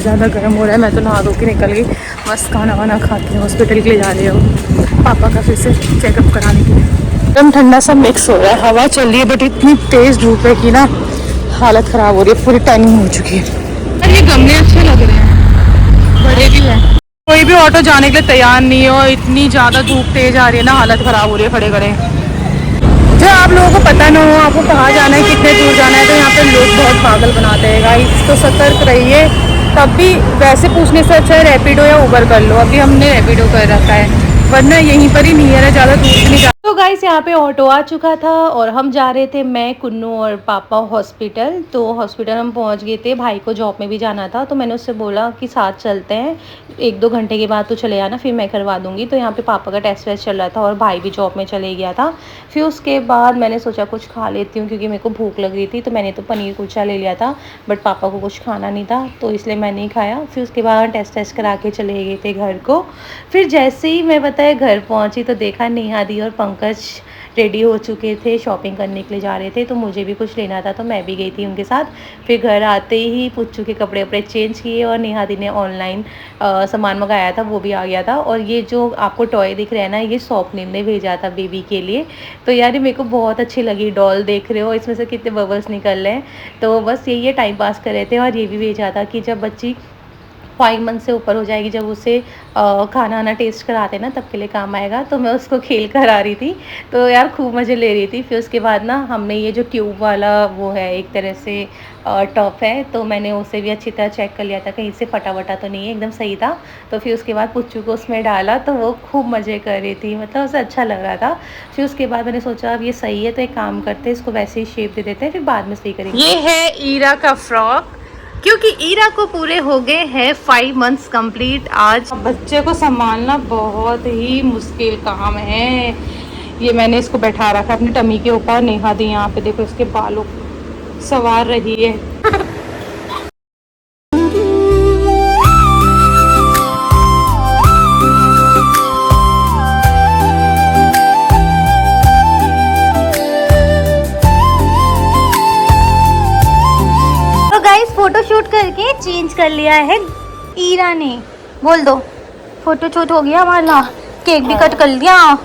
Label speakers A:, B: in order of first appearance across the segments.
A: ज़्यादा गर्म हो रहा है। मैं तो नहा धो के निकल गई, मस्त खाना वाना खा के हॉस्पिटल के लिए जा रही हूँ पापा का फिर से चेकअप कराने के लिए। एकदम ठंडा सा मिक्स हो रहा है, हवा चल रही है बट इतनी तेज़ धूप है कि ना हालत ख़राब हो रही है, पूरी टैनिंग हो चुकी है। और ये गमले अच्छे लग रहे हैं, बड़े भी हैं। कोई भी ऑटो जाने के लिए तैयार नहीं है और इतनी ज़्यादा धूप तेज़ आ रही है ना, हालत ख़राब हो रही है खड़े खड़े। जो आप लोगों को पता ना हो आपको कहाँ जाना है, कितने दूर जाना है, तो यहाँ पे लोग बहुत पागल बनाते हैं गाइस, तो सतर्क रहिए। तब भी वैसे पूछने से अच्छा है रैपिडो या उबर कर लो। अभी हमने रैपिडो कर रखा है, वरना यहीं पर ही नियर है, ज़्यादा दूर भी नहीं जा। तो गाइस यहाँ पे ऑटो आ चुका था और हम जा रहे थे, मैं, कुन्नू और पापा हॉस्पिटल। तो हॉस्पिटल हम पहुँच गए थे, भाई को जॉब में भी जाना था तो मैंने उससे बोला कि साथ चलते हैं, 1-2 घंटे के बाद तो चले आना, फिर मैं करवा दूँगी। तो यहाँ पे पापा का टेस्ट वेस्ट चल रहा था और भाई भी जॉब में चले गया था। फिर उसके बाद मैंने सोचा कुछ खा लेती हूँ क्योंकि मेरे को भूख लग रही थी, तो मैंने तो पनीर कुलचा ले लिया था बट पापा को कुछ खाना नहीं था तो इसलिए मैं नहीं खाया। फिर उसके बाद टेस्ट करा के चले गए थे घर को। फिर जैसे ही मैं बताया घर पहुँची तो देखा नेहा दी और पंकज रेडी हो चुके थे, शॉपिंग करने के लिए जा रहे थे, तो मुझे भी कुछ लेना था तो मैं भी गई थी उनके साथ। फिर घर आते ही पुच्चू के कपड़े वपड़े चेंज किए और नेहा दी ने ऑनलाइन सामान मंगाया था, वो भी आ गया था। और ये जो आपको टॉय दिख रहा है ना, ये स्वप्निल ने भेजा था बेबी के लिए। तो यार ये मेरे को बहुत अच्छी लगी डॉल, देख रहे हो इसमें से कितने बबल्स निकल रहे हैं। तो बस यही है, टाइम पास कर रहे थे। और ये भी भेजा था कि जब बच्ची 5 मंथ से ऊपर हो जाएगी, जब उसे खाना आना टेस्ट कराते ना, तब के लिए काम आएगा। तो मैं उसको खेल कर आ रही थी, तो यार खूब मज़े ले रही थी। फिर उसके बाद ना हमने ये जो ट्यूब वाला वो है एक तरह से टॉप है, तो मैंने उसे भी अच्छी तरह चेक कर लिया था कहीं से फटा वटा तो नहीं है, एकदम सही था। तो फिर उसके बाद पुच्चू को उसमें डाला तो वो खूब मज़े कर रही थी, मतलब उसे अच्छा लग रहा था। फिर उसके बाद मैंने सोचा अब ये सही है तो एक काम करते हैं, इसको वैसे ही शेप दे देते हैं, फिर बाद में सही करेंगे। ये है ईरा का फ्रॉक, क्योंकि ईरा को पूरे हो गए हैं 5 मंथ्स कंप्लीट आज। बच्चे को संभालना बहुत ही मुश्किल काम है। ये मैंने इसको बैठा रखा अपनी टमी के ऊपर, नेहा दी यहाँ पे देखो इसके बालों सवार रही है।
B: तो गाइस फोटो शूट करके चेंज कर लिया है ईरा ने, बोल दो फोटो शूट हो गया हमारा, केक भी कट कर लिया।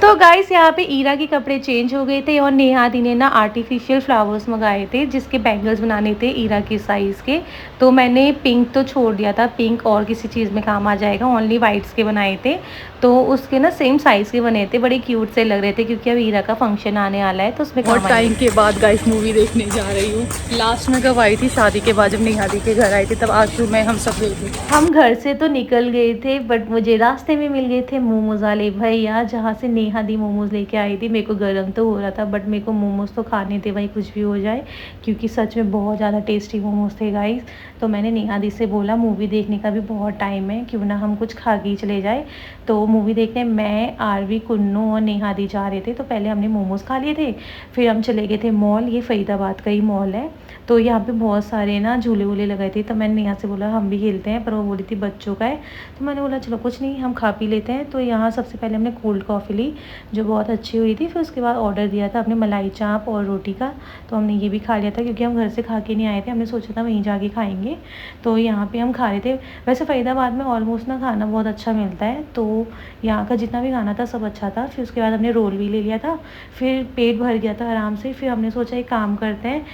A: तो गाइस यहाँ पे ईरा के कपड़े चेंज हो गए थे और नेहा दी ने ना आर्टिफिशियल फ्लावर्स मंगाए थे जिसके बैंगल्स बनाने थे ईरा की साइज़ के। तो मैंने पिंक तो छोड़ दिया था, पिंक और किसी चीज़ में काम आ जाएगा, ओनली वाइट्स के बनाए थे। तो उसके ना सेम साइज़ के बने थे, बड़े क्यूट से लग रहे थे क्योंकि अब ईरा का फंक्शन आने वाला है तो उसमें बहुत टाइम के बाद गाइस मूवी देखने जा रही हूँ। लास्ट में कब आई थी, शादी के बाद जब नेहा दी के घर आई थी, तब आशू में हम सब गए थे। हम घर से तो निकल गए थे बट मुझे रास्ते में मिल गए थे मोमोज वाले भैया, जहाँ से नेहा दी मोमोज लेके आई थी। मेरे को गर्म तो हो रहा था बट मेरे को मोमोज तो खाने थे भाई, कुछ भी हो जाए, क्योंकि सच में बहुत ज़्यादा टेस्टी मोमोज थे गाइस। तो मैंने नेहा दी से बोला मूवी देखने का भी बहुत टाइम है, क्यों ना हम कुछ खा के चले जाए। तो मूवी देखने मैं, आरवी, कुन्नू और नेहा दी जा रहे थे। तो पहले हमने मोमोज़ खा लिए थे, फिर हम चले गए थे मॉल, ये फरीदाबाद का ही मॉल है। तो यहाँ पे बहुत सारे ना झूले वूले लगाए थे, तो मैंने नेहा से बोला हम भी खेलते हैं, पर वो बोली थी बच्चों का है। तो मैंने बोला चलो कुछ नहीं, हम खा पी लेते हैं। तो यहाँ सबसे पहले हमने कोल्ड कॉफ़ी ली जो बहुत अच्छी हुई थी। फिर उसके बाद ऑर्डर दिया था अपने मलाई चाप और रोटी का, तो हमने ये भी खा लिया था क्योंकि हम घर से खा के नहीं आए थे, हमने सोचा था वहीं जाके खाएंगे। तो यहाँ पे हम खा रहे थे। वैसे फरीदाबाद में ऑलमोस्ट ना खाना बहुत अच्छा मिलता है, तो यहाँ का जितना भी खाना था सब अच्छा था। फिर उसके बाद हमने रोल भी ले लिया था, फिर पेट भर गया था आराम से। फिर हमने सोचा एक काम करते हैं,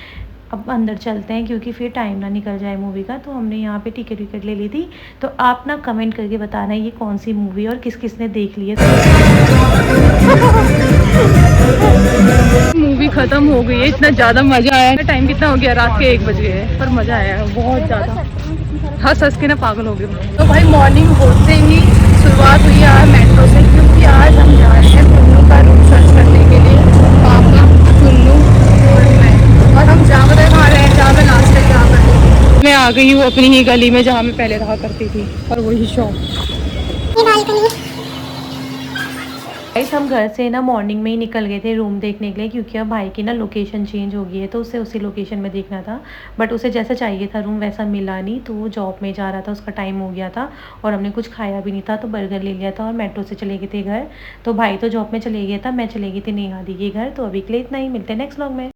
A: अब अंदर चलते हैं क्योंकि फिर टाइम ना निकल जाए मूवी का। तो हमने यहाँ पे टिकट विकेट ले ली थी। तो आप ना कमेंट करके बताना ये कौन सी मूवी और किस किस ने देख ली है। मूवी ख़त्म हो गई है, इतना ज़्यादा मज़ा आया। टाइम कितना हो गया, रात के 1 बज गए हैं, पर मज़ा आया बहुत ज़्यादा, हंस हंस के ना पागल हो गए। तो भाई मॉर्निंग होते ही शुरुआत हुई आज मेट्रो से, क्योंकि आज हम जा रहे हैं कुल्लू का रूट सर्च करने के लिए, पापा, कुल्लू और मैं। और हम जहाँ बताए वहाँ रहे, जहाँ मैं लास्ट टाइम जहाँ पर मैं आ गई हूँ अपनी ही गली में जहाँ मैं पहले रहा करती थी, और वही शॉप। हम घर से ना मॉर्निंग में ही निकल गए थे रूम देखने के लिए, क्योंकि अब भाई की ना लोकेशन चेंज हो गई है तो उसे उसी लोकेशन में देखना था। बट उसे जैसा चाहिए था रूम वैसा मिला नहीं, तो वो जॉब में जा रहा था, उसका टाइम हो गया था और हमने कुछ खाया भी नहीं था, तो बर्गर ले लिया था और मेट्रो से चले गए थे घर। तो भाई तो जॉब में चले गया था, मैं चले गई थी नेहा दी के घर। तो अभी के लिए इतना ही, मिलते हैं नेक्स्ट व्लॉग में।